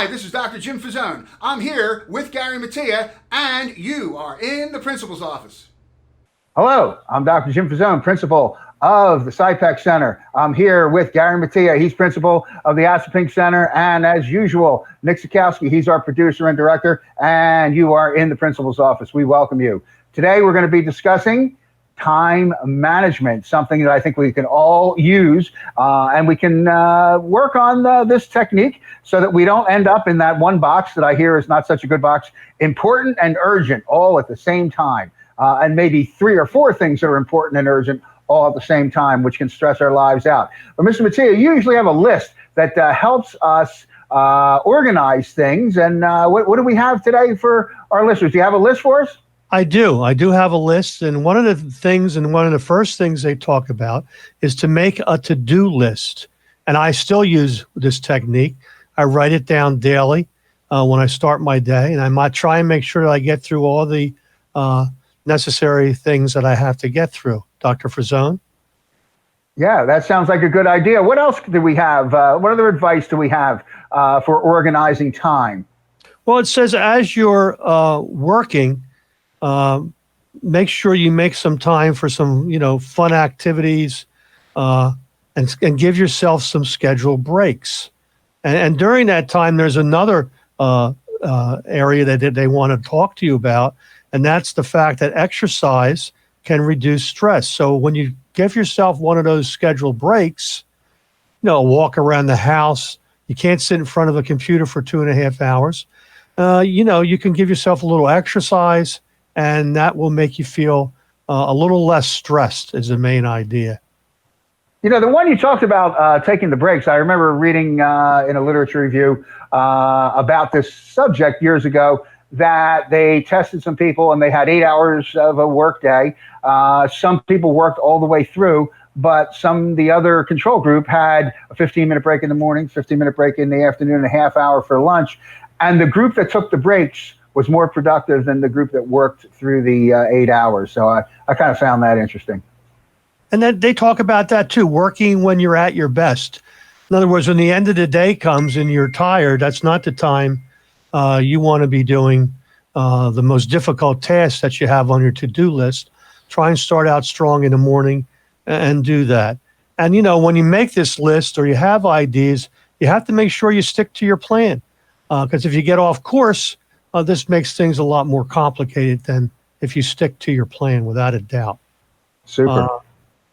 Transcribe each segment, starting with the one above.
Hi, this is Dr. Jim Fazone. I'm here with Gary Mattia, and you are in the principal's office. Hello, I'm Dr. Jim Fazone, principal of the SciPEC Center. I'm here with Gary Mattia. He's principal of the Asapink Center. And as usual, Nick Sikowski, he's our producer and director, and you are in the principal's office. We welcome you. Today, we're going to be discussing time management, something that I think we can all use, and we can work on this technique so that we don't end up in that one box that I hear is not such a good box, important and urgent, all at the same time. And maybe 3 or 4 things that are important and urgent all at the same time, which can stress our lives out. But Mr. Mattia, you usually have a list that helps us organize things. And what do we have today for our listeners? Do you have a list for us? I do. I do have a list. And one of the things, and one of the first things they talk about is to make a to-do list. And I still use this technique. I write it down daily when I start my day. And I might try and make sure that I get through all the necessary things that I have to get through. Dr. Fazone? Yeah, that sounds like a good idea. What else do we have? What other advice do we have for organizing time? Well, it says as you're working, make sure you make some time for some, fun activities, and give yourself some scheduled breaks. And during that time, there's another area that they want to talk to you about, and that's the fact that exercise can reduce stress. So when you give yourself one of those scheduled breaks, walk around the house, you can't sit in front of a computer for 2.5 hours. You can give yourself a little exercise, and that will make you feel a little less stressed is the main idea. The one you talked about, taking the breaks, I remember reading in a literature review about this subject years ago, that they tested some people and they had 8 hours of a work day. Some people worked all the way through, but the other control group had a 15-minute break in the morning, 15-minute break in the afternoon, and a half hour for lunch. And the group that took the breaks was more productive than the group that worked through the 8 hours. So I kind of found that interesting. And then they talk about that too, working when you're at your best. In other words, when the end of the day comes and you're tired, that's not the time you want to be doing the most difficult tasks that you have on your to-do list. Try and start out strong in the morning and do that. And, when you make this list or you have ideas, you have to make sure you stick to your plan. Because if you get off course, this makes things a lot more complicated than if you stick to your plan, without a doubt. Super.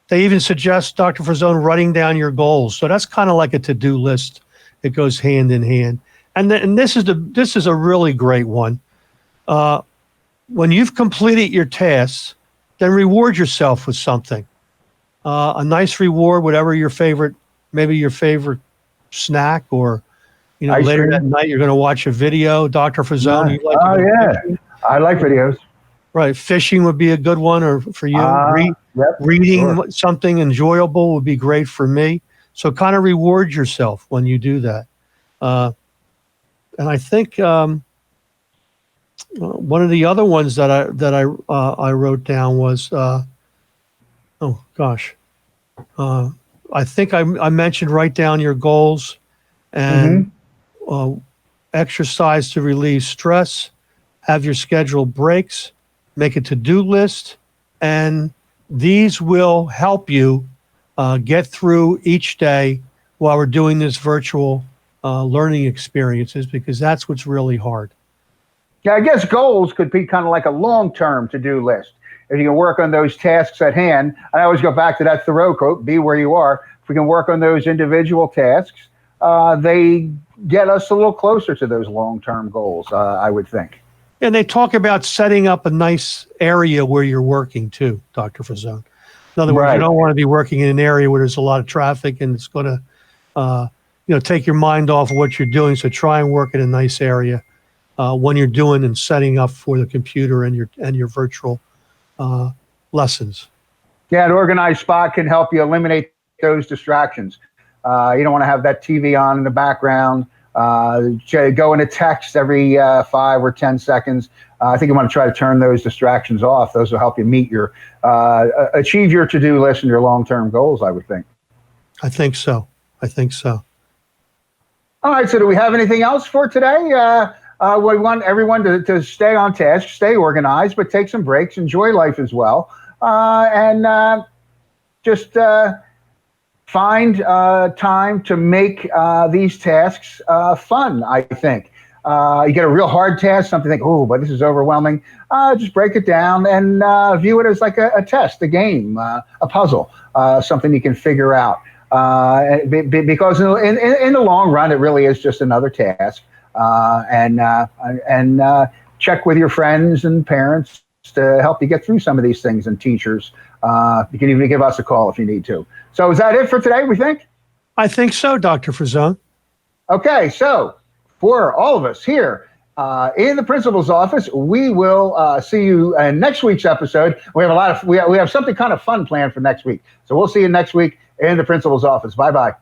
They even suggest, Dr. Fazone, writing down your goals. So that's kind of like a to-do list. It goes hand in hand. And this is a really great one. When you've completed your tasks, then reward yourself with something. A nice reward, whatever your favorite snack, or later that night you're going to watch a video. Dr. Fazone, I like videos. Right, fishing would be a good one, or for you. Reading something enjoyable would be great for me. So kind of reward yourself when you do that. And I think one of the other ones that I wrote down was, I think I mentioned write down your goals and exercise to relieve stress, have your scheduled breaks, make a to-do list, and these will help you get through each day while we're doing this virtual learning experiences, because that's what's really hard. Yeah, I guess goals could be kind of like a long-term to-do list. If you can work on those tasks at hand, I always go back to that Thoreau quote, be where you are. If we can work on those individual tasks, they get us a little closer to those long-term goals, I would think. And they talk about setting up a nice area where you're working too, Dr. Fazone. In other words, you don't want to be working in an area where there's a lot of traffic and it's going to take your mind off of what you're doing. So try and work in a nice area when you're doing and setting up for the computer and your virtual lessons. Yeah, an organized spot can help you eliminate those distractions. You don't want to have that TV on in the background. Go into text every 5 or 10 seconds. I think you want to try to turn those distractions off. Those will help you meet achieve your to-do list and your long-term goals, I would think. I think so. All right, so do we have anything else for today? We want everyone to stay on task, stay organized, but take some breaks, enjoy life as well, and just find time to make these tasks fun, I think. You get a real hard task, something like, oh, but this is overwhelming. Just break it down and view it as like a test, a game, a puzzle, something you can figure out. Because in the long run, it really is just another task. And check with your friends and parents to help you get through some of these things, and teachers. You can even give us a call if you need to. So is that it for today, we think? I think so, Dr. Frazone. Okay, so for all of us here in the principal's office, we will see you in next week's episode. We have we have something kind of fun planned for next week. So we'll see you next week in the principal's office. Bye-bye.